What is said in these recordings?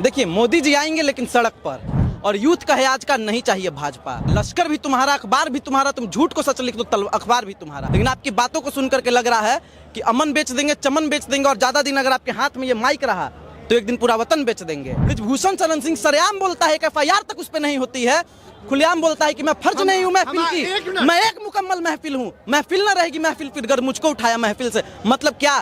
देखिए, मोदी जी आएंगे लेकिन सड़क पर, और यूथ का है आज का नहीं चाहिए भाजपा। लश्कर भी तुम्हारा, अखबार भी तुम्हारा, तुम झूठ को सच लिख दो अखबार भी तुम्हारा। लेकिन आपकी बातों को सुनकर के लग रहा है कि अमन बेच देंगे, चमन बेच देंगे, और ज्यादा दिन अगर आपके हाथ में ये माइक रहा तो एक दिन पूरा वतन बेच देंगे। ब्रिजभूषण शरण सिंह सरेआम बोलता है कि FIR तक उस पर नहीं होती है, खुलेआम बोलता है कि मैं फर्ज नहीं हूँ महफिल की, मैं एक मुकम्मल महफिल हूँ, महफिल न रहेगी महफिल फिर अगर मुझको उठाया महफिल से। मतलब क्या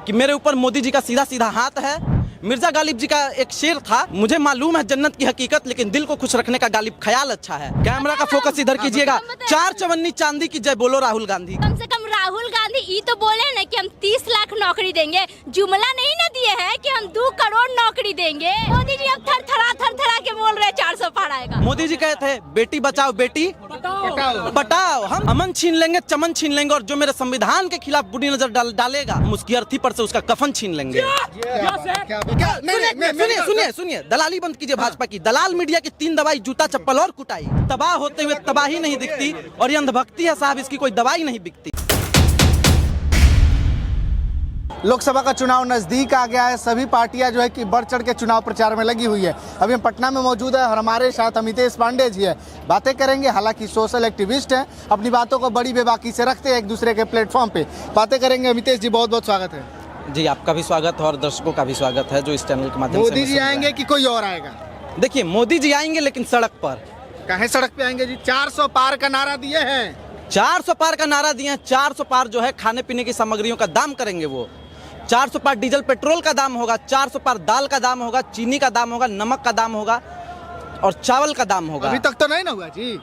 कि मेरे ऊपर मोदी जी का सीधा सीधा हाथ है। मिर्जा गालिब जी का एक शेर था, मुझे मालूम है जन्नत की हकीकत, लेकिन दिल को खुश रखने का गालिब ख्याल अच्छा है। कैमरा का फोकस इधर कीजिएगा। 4 चवन्नी चांदी की जय बोलो राहुल गांधी। कम से कम राहुल गांधी ये तो बोले ना कि हम 30 लाख नौकरी देंगे, जुमला नहीं ना दिए हैं कि हम 2 करोड़ नौकरी देंगे। मोदी जी अब थर थरा के बोल रहे 400 पार आएगा। मोदी जी कहे थे बेटी बचाओ बेटी पटाओ, हम अमन छीन लेंगे, चमन छीन लेंगे, और जो मेरे संविधान के खिलाफ बुरी नजर डालेगा हम उसकी अर्थी पर से उसका कफन छीन लेंगे। सुनिए, दलाली बंद कीजिए भाजपा की। दलाल मीडिया की 3 दवाई, जूता चप्पल और कुटाई। तबाह होते हुए तबाही नहीं दिखती, और ये अंधभक्ति है साहब, इसकी कोई दवाई नहीं बिकती। लोकसभा का चुनाव नजदीक आ गया है, सभी पार्टियां जो है कि बढ़ चढ़ के चुनाव प्रचार में लगी हुई है। अभी हम पटना में मौजूद है और हमारे साथ अमितेश पांडे जी है, बातें करेंगे। हालांकि सोशल एक्टिविस्ट हैं, अपनी बातों को बड़ी बेबाकी से रखते हैं एक दूसरे के प्लेटफॉर्म पे। बातें करेंगे। अमितेश जी बहुत बहुत स्वागत है। जी, आपका भी स्वागत है और दर्शकों का भी स्वागत है जो इस चैनल के माध्यम से। मोदी जी आएंगे कि कोई और आएगा? देखिए, मोदी जी आएंगे लेकिन सड़क पर। कहे सड़क पे आएंगे जी? 400 पार का नारा दिए हैं। 400 पार का नारा दिए हैं। 400 पार जो है खाने पीने की सामग्रियों का दाम करेंगे वो। 400 पार डीजल पेट्रोल का दाम होगा, 400 पार दाल का दाम होगा, चीनी का दाम होगा, नमक का दाम होगा, और चावल का दाम होगा। अभी तक तो नहीं ना हुआ जी,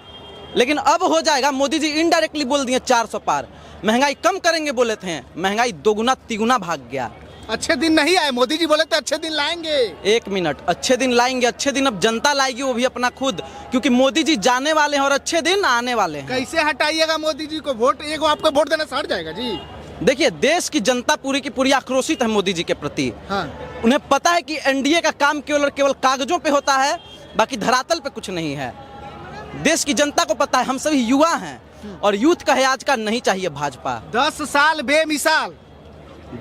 लेकिन अब हो जाएगा। मोदी जी इनडायरेक्टली बोल दिए 400 पार। महंगाई कम करेंगे बोले थे, महंगाई दोगुना तिगुना भाग गया। अच्छे दिन नहीं आए, मोदी जी बोले तो अच्छे दिन लाएंगे। 1 मिनट, अच्छे दिन लाएंगे। अच्छे दिन अब जनता लाएगी, वो भी अपना खुद, क्योंकि मोदी जी जाने वाले हैं और अच्छे दिन आने वाले हैं। कैसे हटाइएगा मोदी जी को? वोट एक आपको वोट देना से हट जाएगा जी? देखिए, देश की जनता पूरी की पूरी आक्रोशित है मोदी जी के प्रति। हाँ। उन्हें पता है कि एनडीए का काम केवल और केवल कागजों पे होता है, बाकी धरातल पे कुछ नहीं है। देश की जनता को पता है, हम सभी युवा हैं, और यूथ का है आज का नहीं चाहिए भाजपा। 10 साल बेमिसाल,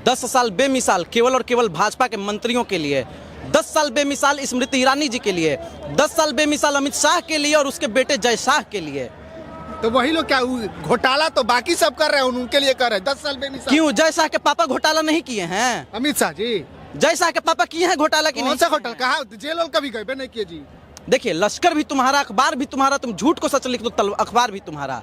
10 साल बेमिसाल केवल और केवल भाजपा के मंत्रियों के लिए। 10 साल बेमिसाल स्मृति ईरानी जी के लिए, 10 साल बेमिसाल अमित शाह के लिए और उसके बेटे जय शाह के लिए। तो वही लोग क्या घोटाला तो बाकी सब कर रहे हैं, उनके लिए कर रहे हैं। 10 साल बेमिसाल। क्यों? जय शाह के पापा घोटाला नहीं किए हैं? अमित शाह जी, जय शाह के पापा किए हैं घोटाला की? कौन सा घोटाला? कहा जेल और कभी गए नहीं किए जी? देखिए, लश्कर भी तुम्हारा, अखबार भी तुम्हारा, तुम झूठ को सच लिख दो अखबार भी तुम्हारा।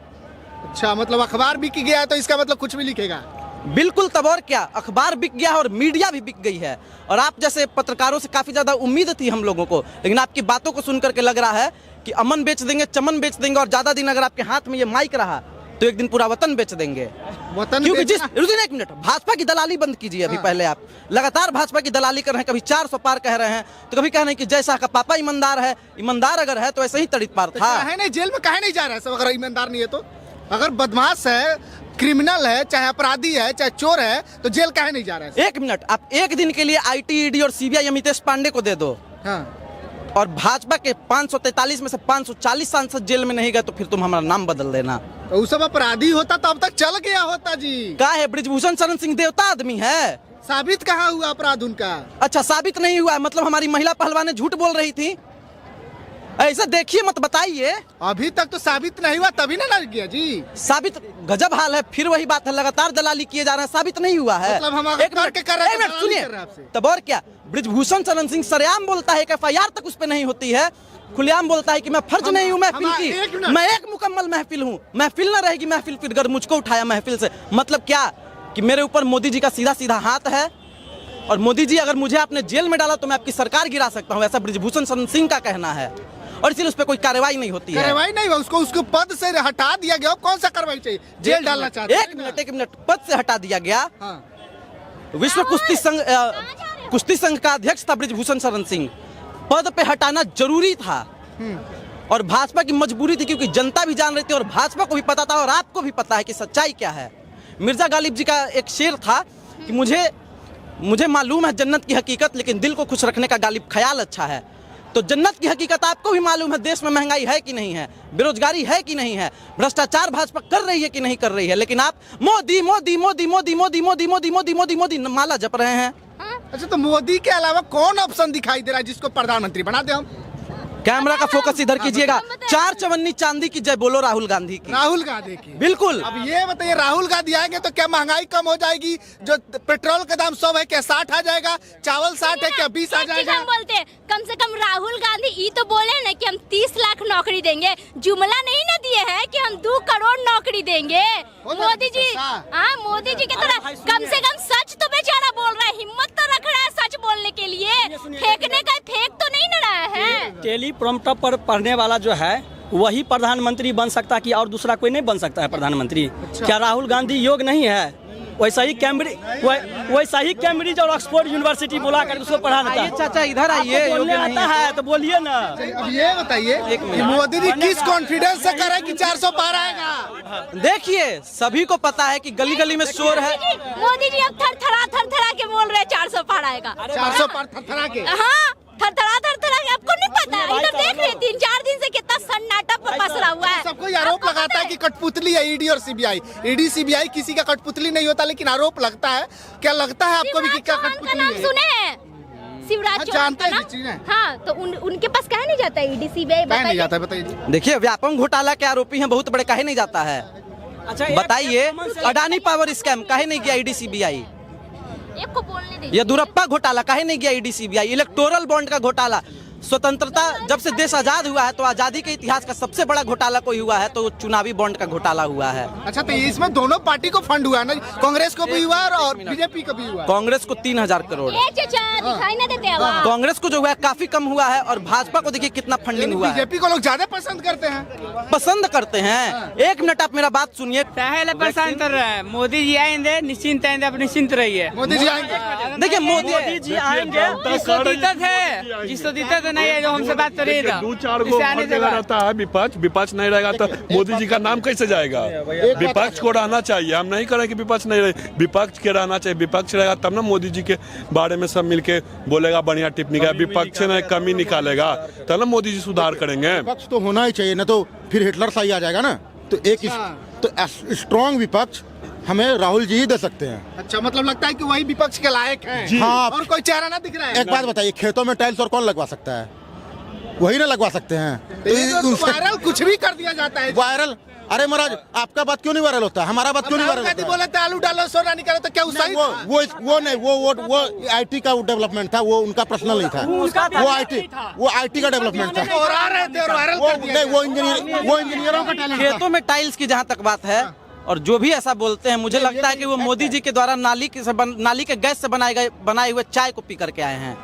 अच्छा, मतलब अखबार बिक गया तो इसका मतलब कुछ भी लिखेगा? बिल्कुल, तब और क्या, अखबार बिक गया और मीडिया भी बिक गई है। और आप जैसे पत्रकारों से काफी ज्यादा उम्मीद थी हम लोगों को, लेकिन आपकी बातों को सुनकर के लग रहा है कि अमन बेच देंगे, चमन बेच देंगे, और ज्यादा दिन अगर आपके हाथ में ये माइक रहा तो एक दिन पूरा वतन बेच देंगे। वतन क्योंकि एक मिनट, भाजपा की दलाली बंद कीजिए अभी। पहले आप लगातार भाजपा की दलाली कर रहे हैं, कभी 400 पार कह रहे हैं, तो कभी कह रहे हैं कि जय शाह का पापा ईमानदार है। ईमानदार अगर है तो ऐसे ही तड़ित पार था। है नहीं, जेल में काहे नहीं जा रहा है सब? अगर ईमानदार नहीं है तो, अगर बदमाश है, क्रिमिनल है, चाहे अपराधी है, चाहे चोर है, तो जेल काहे नहीं जा रहा है? 1 मिनट, आप एक दिन के लिए IT, ED और CBI अमितेश पांडे को दे दो, हाँ। और भाजपा के 543 में से 540 सांसद जेल में नहीं गए तो फिर तुम हमारा नाम बदल देना। तो वो सब अपराधी होता तो अब तक चल गया होता जी। क्या है, ब्रिजभूषण शरण सिंह देवता आदमी है? साबित कहाँ हुआ अपराध उनका? अच्छा, साबित नहीं हुआ है, मतलब हमारी महिला पहलवान झूठ बोल रही थी? ऐसा देखिए मत बताइए। अभी तक तो साबित नहीं हुआ, तभी ना लग गया जी। साबित गजब हाल है। फिर वही बात है, लगातार दलाली किए जा रहे हैं, साबित नहीं हुआ है। मतलब हम अगर करके कर रहे हैं तो सुनिए, तब और क्या। ब्रिजभूषण शरण सिंह सरेआम बोलता है कि FIR तक उस पर नहीं होती है, खुलेआम बोलता है कि मैं फर्ज नहीं हूँ महफिल की, मैं एक मुकम्मल महफिल हूँ, महफिल न रहेगी महफिल फिर अगर मुझको उठाया महफिल से। मतलब क्या कि मेरे ऊपर मोदी जी का सीधा सीधा हाथ है, और मोदी जी अगर मुझे आपने जेल में डाला तो मैं आपकी सरकार गिरा सकता हूँ, ऐसा ब्रिजभूषण शरण सिंह का कहना है। और इसलिए उस पर कोई कार्रवाई नहीं होती है। कार्रवाई नहीं हुआ, उसको उसको पद से हटा दिया गया। कौन सा कार्रवाई चाहिए? जेल डालना चाहते हैं? एक मिनट, पद से हटा दिया गया। हाँ। विश्व कुश्ती संघ का अध्यक्ष था ब्रिजभूषण शरण सिंह, पद पे हटाना जरूरी था, और भाजपा की मजबूरी थी, क्योंकि जनता भी जान रही थी और भाजपा को भी पता था, और आपको भी पता है कि सच्चाई क्या है। मिर्जा गालिब जी का एक शेर था कि मुझे मालूम है जन्नत की हकीकत, लेकिन दिल को खुश रखने का गालिब ख्याल अच्छा है। तो जन्नत की हकीकत आपको भी मालूम है, देश में महंगाई है कि नहीं है, बेरोजगारी है कि नहीं है, भ्रष्टाचार भाजपा कर रही है कि नहीं कर रही है, लेकिन आप मोदी मोदी मोदी मोदी मोदी मोदी मोदी मोदी मोदी मोदी माला जप रहे हैं। अच्छा, तो मोदी के अलावा कौन ऑप्शन दिखाई दे रहा है जिसको प्रधानमंत्री बना दे हम? कैमरा का फोकस इधर कीजिएगा। 4 चवन्नी चांदी की जय बोलो राहुल गांधी की। राहुल गांधी की बिल्कुल। अब ये बताइए, राहुल गांधी आएंगे तो क्या महंगाई कम हो जाएगी? जो पेट्रोल का दाम 100 है क्या 60 आ जाएगा? चावल 60 है क्या 20 आ एक चीज जाएगा? हम बोलते हैं, कम से कम राहुल गांधी ये तो बोले ना कि हम 30 लाख नौकरी देंगे। जुमला नहीं ना दिए हैं कि हम 2 करोड़ नौकरी देंगे। मोदी जी, हाँ मोदी जी की तरह कम से कम सच तो बेचारा बोल रहा है, हिम्मत तो रख रहा है सच बोलने के लिए। फेंकने का फेंक तो नहीं ना रहा है। टेलीप्रॉम्प्टर पर पढ़ने वाला जो है वही प्रधानमंत्री बन सकता है कि और दूसरा कोई नहीं बन सकता है प्रधानमंत्री? क्या राहुल गांधी योग्य नहीं है? वैसा ही कैम्ब्रिज और ऑक्सफोर्ड यूनिवर्सिटी बुला कर उसको पढ़ाना आइए चाचा इधर आइए। बोलने योग्य नहीं आता है तो बोलिए ना। अब ये बताइए कि मोदी जी किस कॉन्फिडेंस से कह रहे हैं कि 400 पार आएगा? देखिए, सभी को पता है कि गली गली में शोर है। मोदी जी अब थरथरा के बोल रहे हैं 400 पार आएगा। 400 पार थरथरा के? हाँ, थरथरा के। आपको नहीं पता? इधर देख रहे 3-4 दिन से कितना सन्नाटा पसरा हुआ है। सबको ये आरोप लगाता है कि कठपुतली है ईडी और सीबीआई। ईडी सीबीआई किसी का कठपुतली नहीं होता, लेकिन आरोप लगता है। क्या लगता है आपको भी कि क्या शिवराज चौहान का कठपुतली नाम है? सुने हैं? शिवराज चौहान जानते का हैं नाम? जी, चीजें। हाँ, तो उनके पास कहे नहीं जाता ईडी सीबीआई? कहीं नहीं जाता है, बताइए जी। देखिए, व्यापम घोटाला के आरोपी हैं, बहुत बड़े, काहे नहीं जाता है? अच्छा बताइए, अडानी पावर स्कैम काहे नहीं गया ईडी सीबीआई? एक को बोलने दीजिए। येदुरप्पा घोटाला काहे नहीं गया ईडी सीबीआई? इलेक्टोरल बॉन्ड का घोटाला, स्वतंत्रता जब से देश आजाद हुआ है तो आजादी के इतिहास का सबसे बड़ा घोटाला कोई हुआ है तो चुनावी बॉन्ड का घोटाला हुआ है। अच्छा, तो इसमें दोनों पार्टी को फंड हुआ है ना? कांग्रेस को भी हुआ और बीजेपी को भी हुआ। कांग्रेस को 3000 करोड़, ए चाचा दिखाई ना देते आवाज। कांग्रेस को जो हुआ है काफी कम हुआ है, और भाजपा को देखिए कितना फंडिंग हुआ है। बीजेपी को लोग ज्यादा पसंद करते हैं। पसंद करते हैं। 1 मिनट आप मेरा बात सुनिए। पहले परेशान कर रहा है। मोदी जी आएंगे, निश्चिंत आएंगे, आप निश्चिंत रहिए। मोदी जी आएंगे। देखिए, मोदी जी आएंगे। जिसको दिक्कत है, जिसको दिक्कत नहीं है, जो हमसे बात करिए। 2-4 गो हर जगह रहता है विपक्ष नहीं रहेगा तो मोदी जी का नाम कैसे जाएगा? विपक्ष को रहना चाहिए। हम नहीं करें कि विपक्ष नहीं रहे, विपक्ष के रहना चाहिए। विपक्ष रहेगा तब ना मोदी जी के बारे में सब मिलके बोलेगा, बढ़िया टिप्पणी का। विपक्ष में कमी निकालेगा तब ना मोदी जी सुधार करेंगे। विपक्ष तो होना ही चाहिए, ना तो फिर हिटलर सही आ जाएगा ना। तो एक स्ट्रॉन्ग विपक्ष हमें राहुल जी ही दे सकते हैं। अच्छा, मतलब लगता है कि वही विपक्ष के लायक हैं। हाँ, और कोई चेहरा ना दिख रहा है। एक बात बताइए, खेतों में टाइल्स और कौन लगवा सकता है? वही ना लगवा सकते हैं। तो वायरल कुछ भी कर दिया जाता है। वायरल? अरे महाराज, आपका बात क्यों नहीं वायरल होता? हमारा बात क्यों नहीं वायरल होता? बोले थे आलू डालो सोना निकालो, तो क्या सही? वो नहीं, वो आईटी का डेवलपमेंट था, वो उनका पर्सनल नहीं था। वो आईटी का डेवलपमेंट था। और आ रहे थे और वायरल कर दिया। वो इंजीनियरों का टैलेंट था। खेतों में टाइल्स की जहाँ तक बात है, और जो भी ऐसा बोलते हैं, मुझे लगता है कि वो मोदी जी के द्वारा नाली के गैस से बनाए हुए चाय को पी करके आए हैं,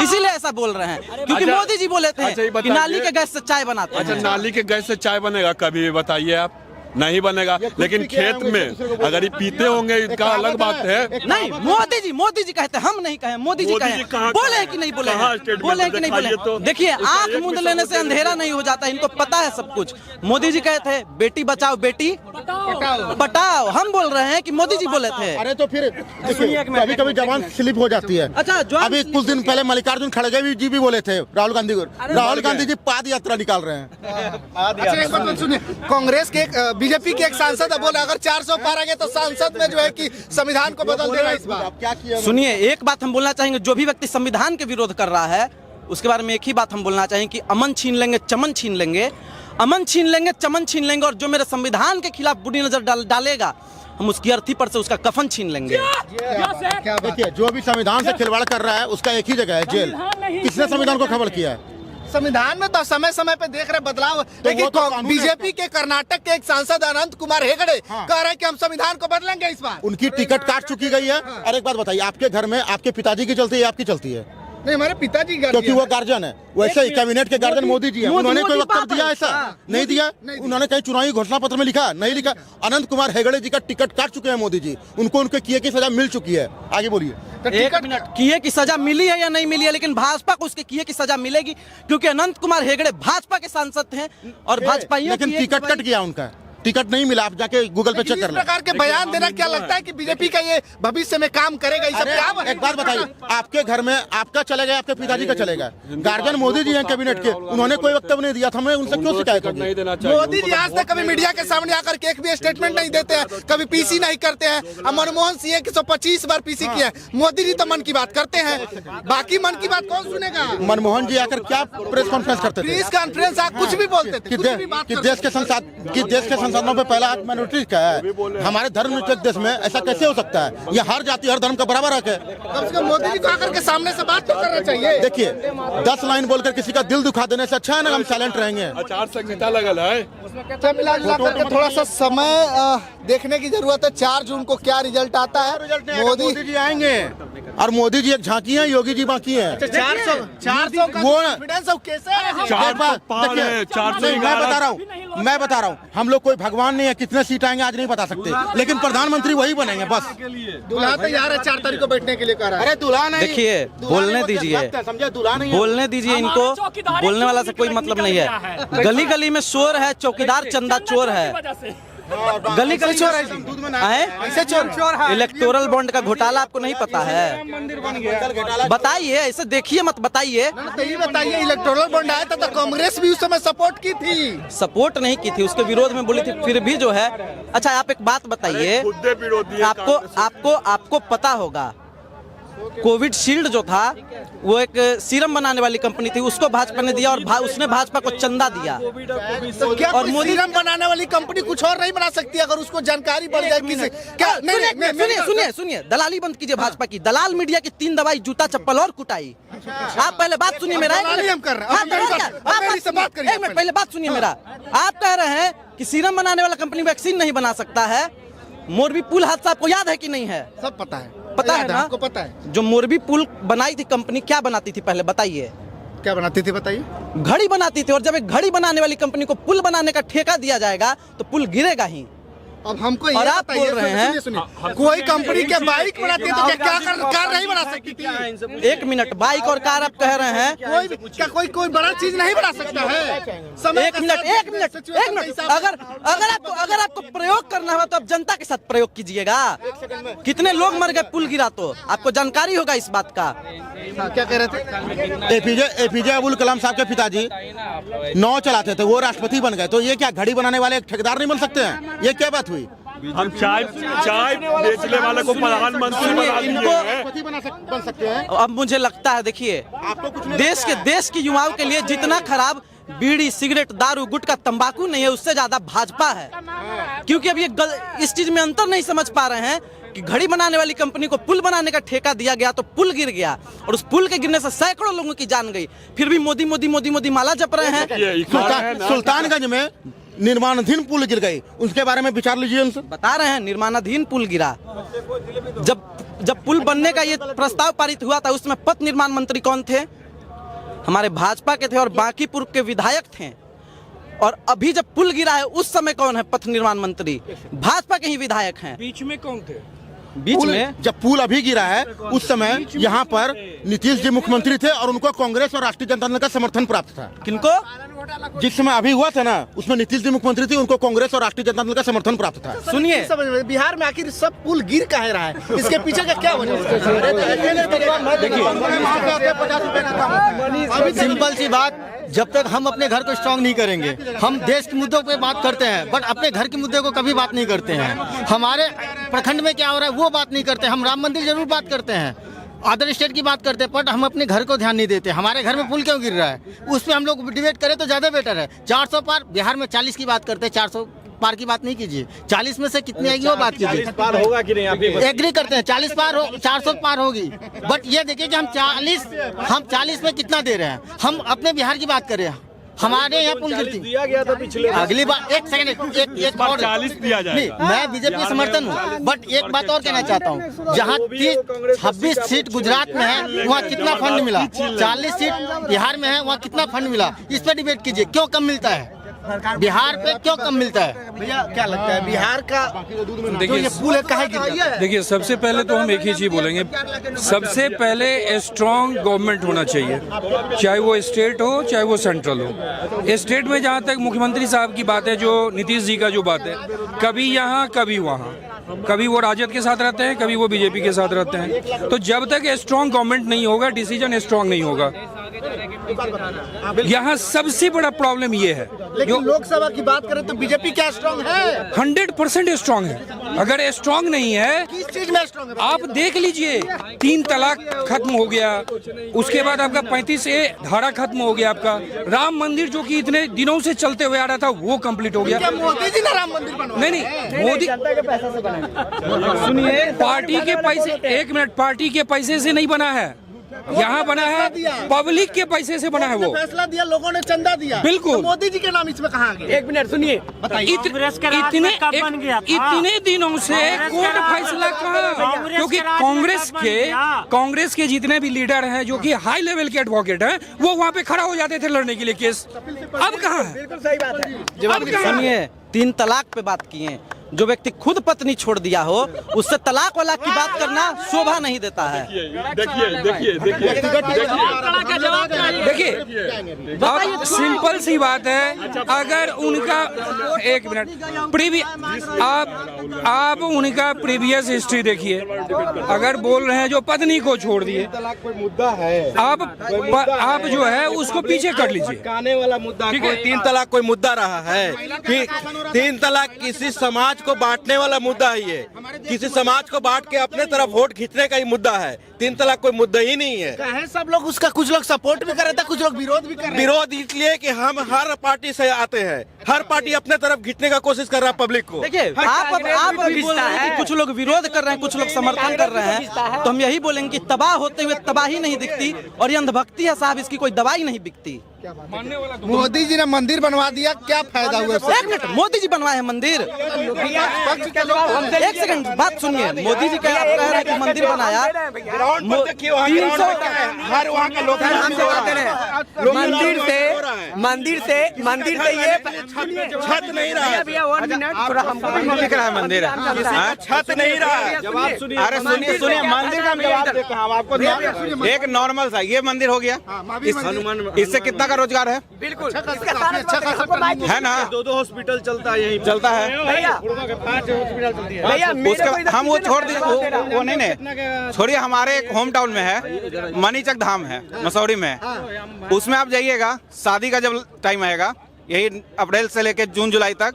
इसीलिए ऐसा बोल रहे हैं। क्योंकि अच्छा, मोदी जी बोले थे अच्छा, ये कि बताइए। नाली के गैस से चाय बनाते अच्छा, हैं। नाली के गैस से चाय बनेगा कभी? बताइए आप। नहीं बनेगा। लेकिन खेत में अगर ये पीते होंगे इनका अलग बात है। नहीं, मोदी जी कहते, हम नहीं कहे, मोदी जी कहे। बोले हैं कि नहीं बोले हैं? बोले हैं कि नहीं बोले? देखिए, आंख मूंद लेने से अंधेरा नहीं हो जाता, इनको पता है सब कुछ। मोदी जी कहे थे बेटी बचाओ बेटी पटाओ। हम बोल रहे हैं कि मोदी जी बोले थे। अरे तो फिर कभी कभी जवान स्लिप हो जाती है। अच्छा, अभी कुछ दिन पहले मल्लिकार्जुन खड़गे जी भी बोले थे राहुल गांधी को। राहुल गांधी जी पाद यात्रा निकाल रहे हैं। अच्छा, एक बात सुनिए, कांग्रेस के बीजेपी के एक सांसद बोले अगर 400 पार आ गए तो संसद में जो है कि संविधान को बदल देगा इस बार। क्या किया? सुनिए, एक बात हम बोलना चाहेंगे, जो भी व्यक्ति संविधान के विरोध कर रहा है उसके बारे में एक ही बात हम बोलना चाहेंगे कि अमन छीन लेंगे, चमन छीन लेंगे। अमन छीन लेंगे, चमन छीन लेंगे, और जो मेरे संविधान के खिलाफ बुरी नजर डालेगा, हम उसकी अर्थी पर से उसका कफन छीन लेंगे। देखिए, जो भी संविधान से खिलवाड़ कर रहा है उसका एक ही जगह है, जेल। किसने संविधान को खबर किया है? संविधान में तो समय समय पे देख रहे बदलाव, लेकिन बीजेपी के कर्नाटक के एक सांसद अनंत कुमार हेगड़े कह रहे हैं कि हम संविधान को बदलेंगे इस बार। उनकी टिकट काट चुकी गई है। और एक बात बताइए, आपके घर में आपके पिताजी की चलती है या आपकी चलती है? नहीं, हमारे पिताजी क्योंकि वो गार्जियन है। वैसे ही कैबिनेट के गार्जियन मोदी जी हैं। उन्होंने कोई वक्तव्य दिया ऐसा? नहीं दिया। उन्होंने कहीं चुनावी घोषणा पत्र में लिखा? नहीं लिखा। अनंत कुमार हेगड़े जी का टिकट काट चुके हैं मोदी जी। उनको उनके किए की सजा मिल चुकी है। आगे बोलिए। एक मिनट, किए की सजा मिली है या नहीं मिली है, लेकिन भाजपा को उसके किए की सजा मिलेगी, क्योंकि अनंत कुमार हेगड़े भाजपा के सांसद हैं और भाजपाइयों लेकिन टिकट कट गया उनका। टिकट नहीं मिला, आप जाके गूगल पे चेक कर इस लें। प्रकार के बयान देना क्या लगता है कि बीजेपी का ये भविष्य में काम करेगा? ये सब अरे, क्या एक बात बताइए, आपके घर में आपका चलेगा, आपके पिताजी का चलेगा? गार्जियन मोदी जी हैं कैबिनेट के, उन्होंने कोई वक्तव्य नहीं दिया था, हमें उनसे क्यों शिकायत होगी? नहीं देना चाहिए। मोदी जी आज तक कभी मीडिया के सामने आकर के एक भी स्टेटमेंट नहीं देते हैं, कभी पीसी नहीं करते हैं। अब मनमोहन सिंह 125 बार पीसी किया है, मोदी जी तो मन की बात करते हैं, बाकी मन की बात कौन सुनेगा? मनमोहन जी आकर क्या प्रेस कॉन्फ्रेंस करते थे? प्रेस कॉन्फ्रेंस आप कुछ भी बोलते थे, कुछ भी बात कि करते देश के संसाधनों पे पहला हाथ माइनॉरिटी का है। हमारे धर्मनिरपेक्ष देश में ऐसा कैसे हो सकता है? ये हर जाति हर धर्म का बराबर हक है। कम से कम मोदी जी को आकर के सामने से बात तो करना चाहिए। देखिए, 10 लाइन बोलकर किसी का दिल दुखा देने से अच्छा है ना हम साइलेंट रहेंगे। आचार संहिता लगल है। मिला जुला करके थोड़ा सा समय देखने की जरूरत है। 4 जून को क्या रिजल्ट आता है? मोदी जी आएंगे और मोदी जी एक झांकी है, योगी जी बाकी है। 400 का वो कॉन्फिडेंस अब कैसे है? 405 मैं बता रहा हूँ, हम लोग कोई भगवान नहीं है, कितने सीट आएंगे आज नहीं बता सकते, लेकिन प्रधानमंत्री वही बनेंगे बस। दूल्हा तैयार है 4 तारीख को बैठने के लिए कह रहा है। अरे दूल्हा नहीं, देखिए, बोलने दीजिए, समझे? दूल्हा नहीं है। बोलने दीजिए इनको, बोलने वाला से कोई मतलब नहीं है। गली गली में शोर है, चौकीदार चंदा चोर है, गली गली चोर है, ऐसे चोर। इलेक्टोरल बॉन्ड का घोटाला आपको नहीं पता है? बताइए, ऐसे देखिए मत बताइए। तो ये बताइए, इलेक्टोरल बॉन्ड आया था तो कांग्रेस भी उस समय सपोर्ट की थी। सपोर्ट नहीं की थी, उसके विरोध में बोली थी, फिर भी जो है। अच्छा, आप एक बात बताइए, आपको पता होगा कोविड शील्ड जो था वो एक सीरम बनाने वाली कंपनी थी, उसको भाजपा ने दिया और उसने भाजपा को चंदा दिया। तो क्या और कोई मोदी सीरम बनाने वाली कंपनी कुछ और नहीं बना सकती अगर उसको जानकारी बढ़ जाए किसी? क्या सुनिए, दलाली बंद कीजिए भाजपा की। दलाल मीडिया की 3 दवाई, जूता चप्पल और कुटाई। आप पहले बात सुनिए मेरा। दलाली हम कर रहे हैं। एक मिनट पहले बात सुनिए मेरा। आप कह रहे हैं कि सीरम बनाने वाला कंपनी वैक्सीन नहीं बना सकता है। मोरबी पुल हादसा आपको याद है कि नहीं है? सब पता है, पता है ना? आपको पता है जो मोरबी पुल बनाई थी कंपनी, क्या बनाती थी पहले बताइए? क्या बनाती थी बताइए? घड़ी बनाती थी। और जब एक घड़ी बनाने वाली कंपनी को पुल बनाने का ठेका दिया जाएगा तो पुल गिरेगा ही। अब हमको ये और आप बताइए, बोल रहे हैं सुनिए, कोई कंपनी के बाइक बनाती है तो क्या कार नहीं बना सकती थी? 1 मिनट, बाइक और कार आप कह रहे हैं? कोई बड़ा चीज नहीं बना सकता है? एक मिनट, अगर आपको प्रयोग करना हो तो आप जनता के साथ प्रयोग कीजिएगा। कितने लोग मर गए पुल गिरा तो आपको जानकारी होगा इस बात का। क्या कह रहे थे? एपीजे अब्दुल कलाम साहब के पिताजी नाव चलाते थे, वो राष्ट्रपति बन गए, तो ये क्या घड़ी बनाने वाले एक ठेकेदार नहीं बन सकते हैं? ये क्या बात हुई? हम चाय बेचने वाले को प्रधानमंत्री बना दिए हैं। बन सकते हैं। अब मुझे लगता है, देखिए, देश के युवाओं के लिए जितना खराब बीड़ी, सिगरेट, दारू, गुटखा, तंबाकू नहीं है, उससे ज्यादा भाजपा है। क्योंकि अब ये इस चीज में अंतर नहीं समझ पा रहे हैं कि घड़ी बनाने वाली कंपनी को पुल बनाने का ठेका दिया गया तो पुल गिर गया, और उस पुल के गिरने से सैकड़ों लोगों की जान गई। फिर भी मोदी मोदी मोदी मोदी माला जप रहे हैं। सुल्तानगंज में निर्माणाधीन पुल गिर गई, उसके बारे में विचार लीजिए उनसे। बता रहे हैं निर्माणाधीन पुल गिरा। जब पुल बनने का ये प्रस्ताव पारित हुआ था, उसमें पथ निर्माण मंत्री कौन थे? हमारे भाजपा के थे और बांकीपुर के विधायक थे। और अभी जब पुल गिरा है उस समय कौन है पथ निर्माण मंत्री? भाजपा के ही विधायक हैं। बीच में कौन थे? बीच में जब पुल अभी गिरा है उस समय यहाँ पर नीतीश जी मुख्यमंत्री थे और उनको कांग्रेस और राष्ट्रीय जनता दल का समर्थन प्राप्त था। किनको? जिस समय अभी हुआ था ना, उसमें नीतीश जी मुख्यमंत्री थे, उनको कांग्रेस और राष्ट्रीय जनता दल का समर्थन प्राप्त था। सुनिए, समझ में बिहार में आखिर सब पुल गिर काहे रहा है? इसके पीछे का क्या वजह है? सिंपल सी बात, जब तक हम अपने घर को स्ट्रांग नहीं करेंगे, हम देश के मुद्दों पे बात करते हैं बट अपने घर के मुद्दे को कभी बात नहीं करते हैं। हमारे प्रखंड में क्या हो रहा है वो बात नहीं करते। हम राम मंदिर जरूर बात करते हैं, अदर स्टेट की बात करते हैं, बट हम अपने घर को ध्यान नहीं देते। हमारे घर में पुल क्यों गिर रहा है उस पर हम लोग डिबेट करें तो ज़्यादा बेटर है। 400 पार, बिहार में 40 की बात करते हैं, 400 पार की बात नहीं कीजिए। 40 में से कितनी आएगी वो बात कीजिए। पार होगा कि नहीं? आप एग्री करते हैं 40 पार हो, 400 पार होगी, बट ये देखिए कि हम 40 में कितना दे रहे हैं। हम अपने बिहार की बात करें, हमारे यहाँ पुल गिरती दिया गया था पिछले अगली बार। एक सेकंड, एक और 40 दिया नहीं, मैं बीजेपी का समर्थन हूँ, बट एक बात और कहना चाहता हूँ, जहाँ 26 सीट गुजरात में है वहाँ कितना फंड मिला, 40 सीट बिहार में है वहाँ कितना फंड मिला, इस पर डिबेट कीजिए। क्यों कम मिलता है? बिहार पे क्यों कम मिलता है? भैया क्या लगता है बिहार का जो ये पुल है कहाँ गिर जाता है? देखिए, सबसे पहले तो हम एक ही चीज बोलेंगे, सबसे पहले स्ट्रांग गवर्नमेंट होना चाहिए, चाहे वो स्टेट हो चाहे वो सेंट्रल हो। स्टेट में जहाँ तक मुख्यमंत्री साहब की बात है, जो नीतीश जी का जो बात है, कभी यहाँ कभी वहाँ, कभी वो राजद के साथ रहते हैं, कभी वो बीजेपी के साथ रहते हैं। तो जब तक स्ट्रांग गवर्नमेंट नहीं होगा, डिसीजन स्ट्रांग नहीं होगा। यहाँ सबसे बड़ा प्रॉब्लम ये है, लेकिन लोकसभा की बात करें तो बीजेपी क्या स्ट्रांग है? 100% स्ट्रांग है। अगर स्ट्रांग नहीं है, किस चीज में स्ट्रांग है? आप देख लीजिए, 3 तलाक खत्म हो गया, उसके बाद आपका 35A धारा खत्म हो गया, आपका राम मंदिर जो कि इतने दिनों से चलते हुए आ रहा था वो कंप्लीट हो गया। क्या मोदी जी ने राम मंदिर बनवाया? नहीं, मोदी सुनिए, पार्टी के पैसे, 1 मिनट, पार्टी के पैसे से नहीं बना है, यहाँ बना है पब्लिक के पैसे से बना है। वो फैसला दिया, लोगों ने चंदा दिया, बिल्कुल। तो मोदी जी के नाम इसमें कहाँ आ गया? 1 मिनट सुनिए, इतने दिनों से कोर्ट फैसला कहाँ? क्योंकि कांग्रेस के जितने भी लीडर हैं जो कि हाई लेवल के एडवोकेट हैं, वो वहाँ पे खड़ा हो जाते थे लड़ने के लिए केस। अब कहाँ है? बिल्कुल सही बात है। अब कहाँ है? सुनिए, 3 तलाक पे बात किए, जो व्यक्ति खुद पत्नी छोड़ दिया हो उससे तलाक वाला की बात करना शोभा नहीं देता है। देखिए, अब सिंपल सी बात है, अगर उनका 1 मिनट, आप उनका प्रीवियस हिस्ट्री देखिए। अगर बोल रहे हैं जो पत्नी को छोड़ दिए, आप जो है उसको पीछे कर लीजिए। आने वाला मुद्दा कोई 3 तलाक कोई मुद्दा रहा है कि 3 तलाक किसी समाज को बांटने वाला मुद्दा है। ये किसी समाज को बांट के अपने तरफ वोट खींचने का ही मुद्दा है। 3 तलाक कोई मुद्दा ही नहीं है। कहे सब लोग उसका, कुछ लोग सपोर्ट भी कर रहे थे, कुछ लोग विरोध भी कर रहे हैं। विरोध इसलिए कि हम हर पार्टी से आते हैं, हर पार्टी अपने तरफ खींचने का कोशिश कर रहा है पब्लिक को। देखिए, आप अभी बोल रहे हैं कि कुछ लोग विरोध कर रहे हैं, कुछ लोग समर्थन कर रहे हैं, तो हम यही बोलेंगे कि तबाह होते हुए तबाही नहीं दिखती, और ये अंधभक्ति है साहब, इसकी कोई दवाई नहीं बिकती। मोदी जी ने मंदिर बनवा दिया, क्या फायदा हुआ? 1 मिनट, मोदी जी बनवाए हैं मंदिर? 1 सेकंड बात सुनिए, मोदी जी क्या आप कह रहे हैं कि मंदिर बनाया? मंदिर से ये छत नहीं रहा है, दिख रहा है मंदिर, छत नहीं रहा है। अरे सुनिए, मंदिर का जवाब देते हैं हम आपको। एक नॉर्मल सा ये मंदिर हो गया, इससे कितना का रोजगार है? बिल्कुल है ना। 2 हॉस्पिटल चलता है, यही चलता है भैया, उसके हम वो छोड़ दिए, वो नहीं छोड़िए। हमारे एक होम टाउन में है, मनीचक धाम है मसौरी में, उसमें आप जाइएगा, शादी का जब टाइम आएगा, यही अप्रैल से लेकर जून जुलाई तक,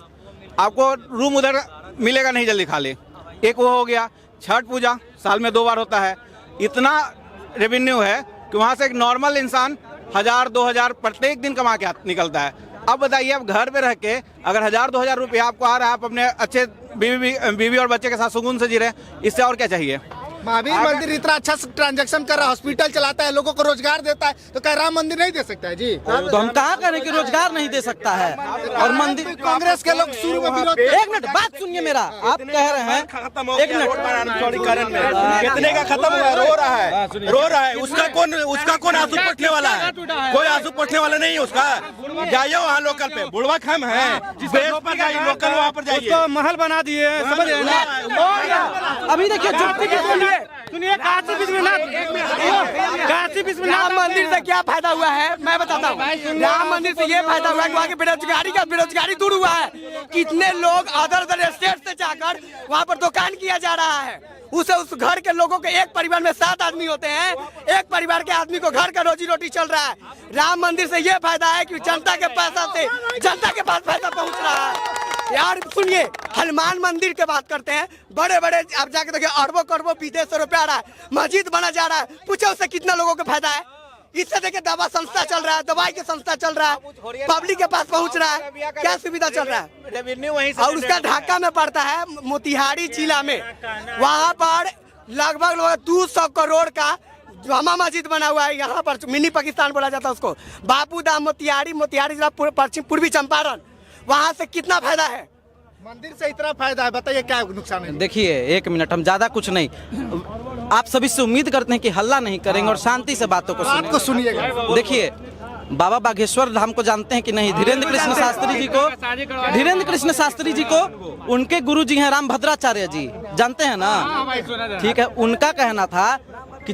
आपको रूम उधर मिलेगा नहीं जल्दी खाली। एक वो हो गया। छठ पूजा साल में 2 बार होता है, इतना रेवेन्यू है कि वहाँ से एक नॉर्मल इंसान 1000-2000 प्रत्येक दिन कमा के निकलता है। अब बताइए, आप घर पे रह के अगर 1000-2000 रुपये आपको आ रहा है, आप अपने अच्छे बीवी और बच्चे के साथ सुकून से जी रहे, इससे और क्या चाहिए? महावीर मंदिर इतना अच्छा ट्रांजैक्शन कर रहा है, हॉस्पिटल चलाता है, लोगों को रोजगार देता है, तो क्या राम मंदिर नहीं दे सकता है जी? तो हम कहाँ करें कि रोजगार नहीं दे सकता है? और मंदिर, कांग्रेस के लोग शुरू में विरोध। 1 मिनट बात सुनिए मेरा, आप कह रहे हैं 1 मिनट, कितने का खत्म हुआ? रो रहा है। उसका कौन आंसू पोंछने वाला है? कोई आंसू पोंछने वाला नहीं है उसका। जाइए वहाँ लोकल पे, बुढ़वा खम है, बेस पर जाइए, लोकल वहाँ पर जाइए। महल बना दिए, समझ रहे हैं? अभी देखिए, सुनिए, काशी विश्वनाथ मंदिर से क्या फायदा हुआ है मैं बताता हूँ। राम मंदिर से ये फायदा हुआ है कि वहाँ की बेरोजगारी दूर हुआ है। कितने लोग अदर स्टेट से जाकर वहाँ पर दुकान किया जा रहा है, उस घर के लोगों के, एक परिवार में 7 आदमी होते हैं, एक परिवार के आदमी को घर का रोजी रोटी चल रहा है। राम मंदिर से ये फायदा है कि जनता के पैसा से जनता के पास पैसा पहुँच रहा है। यार सुनिए, हनुमान मंदिर के बात करते हैं, बड़े बड़े आप जाके देखिए, अरबों करोड़ों विदेश से रुपया आ रहा है, मस्जिद बना जा रहा है, पूछे उससे कितना लोगों को फायदा है? इससे देखिए, दवा संस्था चल रहा है, दवाई की संस्था चल रहा है, पब्लिक के पास पहुंच रहा है, क्या सुविधा चल रहा है? और उसका ढाका में पड़ता है, मोतिहारी जिला में, वहाँ पर लगभग 200 करोड़ का जामा मस्जिद बना हुआ है। यहाँ पर मिनी पाकिस्तान बोला जाता है उसको, बापू धाम मोतिहारी जिला पूर्वी चंपारण, वहाँ से कितना फायदा है? मंदिर से इतना फायदा है, बताइए क्या नुकसान है? देखिए 1 मिनट, हम ज्यादा कुछ नहीं, आप सभी से उम्मीद करते हैं कि हल्ला नहीं करेंगे और शांति से बातों को आपको सुनिएगा। देखिए, बाबा बागेश्वर धाम को जानते हैं कि नहीं? धीरेन्द्र कृष्ण शास्त्री जी को उनके गुरु जी हैं रामभद्राचार्य जी, जानते हैं ना? ठीक है, उनका कहना था कि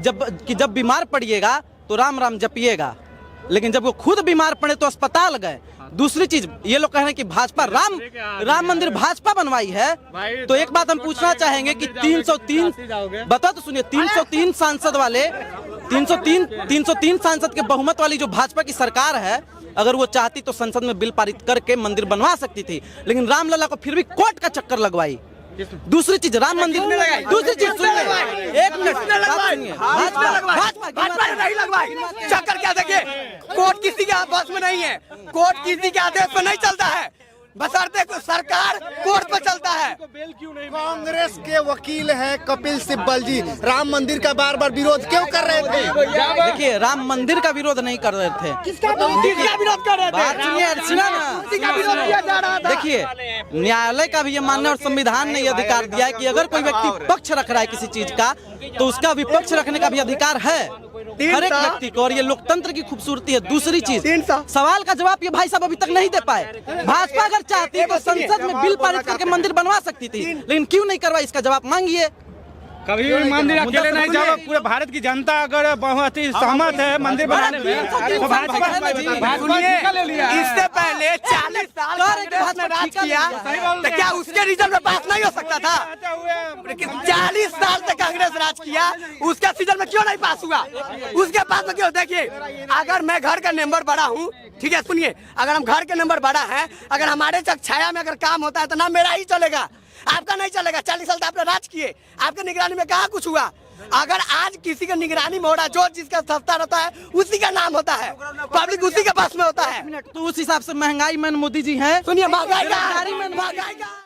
जब बीमार पड़िएगा तो राम राम जपिएगा, लेकिन जब वो खुद बीमार पड़े तो अस्पताल गए। दूसरी चीज, ये लोग कह रहे हैं कि भाजपा राम मंदिर भाजपा बनवाई है, तो एक बात हम पूछना चाहेंगे कि 303 बता तो सुनिए, 303 सांसद वाले 303 सांसद के बहुमत वाली जो भाजपा की सरकार है, अगर वो चाहती तो संसद में बिल पारित करके मंदिर बनवा सकती थी, लेकिन रामलला को फिर भी कोर्ट का चक्कर लगवाई। दूसरी चीज, राम मंदिर, दूसरी चीज सुनिए, एक मिनट बात सुनिए, भाजपा ने नहीं लगवाई। चक्कर क्या, देखिए कोर्ट किसी के बस में नहीं है, कोर्ट किसी के आदेश पर नहीं चलता है, बशर्ते सरकार कोर्ट पर चलता है। कांग्रेस के वकील हैं कपिल सिब्बल जी, राम मंदिर का बार बार विरोध क्यों कर रहे थे? देखिए, राम मंदिर का विरोध नहीं कर रहे थे, किसका विरोध कर रहे थे? बात सुनिए ना, देखिए न्यायालय का भी ये मानना और संविधान ने ये अधिकार दिया है कि अगर कोई व्यक्ति पक्ष रख रहा है किसी चीज का, तो उसका विपक्ष रखने का भी अधिकार है हर एक व्यक्ति को, और ये लोकतंत्र की खूबसूरती है। दूसरी चीज, सवाल का जवाब ये भाई साहब अभी तक नहीं दे पाए। भाजपा अगर चाहती तो संसद में बिल पारित करके मंदिर बनवा सकती थी, लेकिन क्यों नहीं करवाई, इसका जवाब मांगिए। कभी भी मंदिर अकेले नहीं, जब पूरे भारत की जनता अगर बहुत ही सहमत है मंदिर बनाने में, तो भाजपा इससे पहले 40 साल कांग्रेस ने राज किया, तो क्या उसके रिजल्ट में पास नहीं हो सकता था? 40 साल तक कांग्रेस राज किया, उसके सीजन में क्यों नहीं पास हुआ? उसके पास में क्यों? देखिए, अगर मैं घर का नंबर बड़ा हूँ, ठीक है सुनिए, अगर हम घर के नंबर बड़ा है, अगर हमारे छाया में अगर काम होता है तो ना मेरा ही चलेगा, आपका नहीं चलेगा। 40 साल तो आपने राज किए, आपके निगरानी में कहाँ कुछ हुआ? अगर आज किसी के निगरानी में हो रहा, जो जिसका सस्ता रहता है उसी का नाम होता है, पब्लिक उसी के पास में होता है। तो उस हिसाब से महंगाई मैन मोदी जी हैं। सुनिए, महंगाई का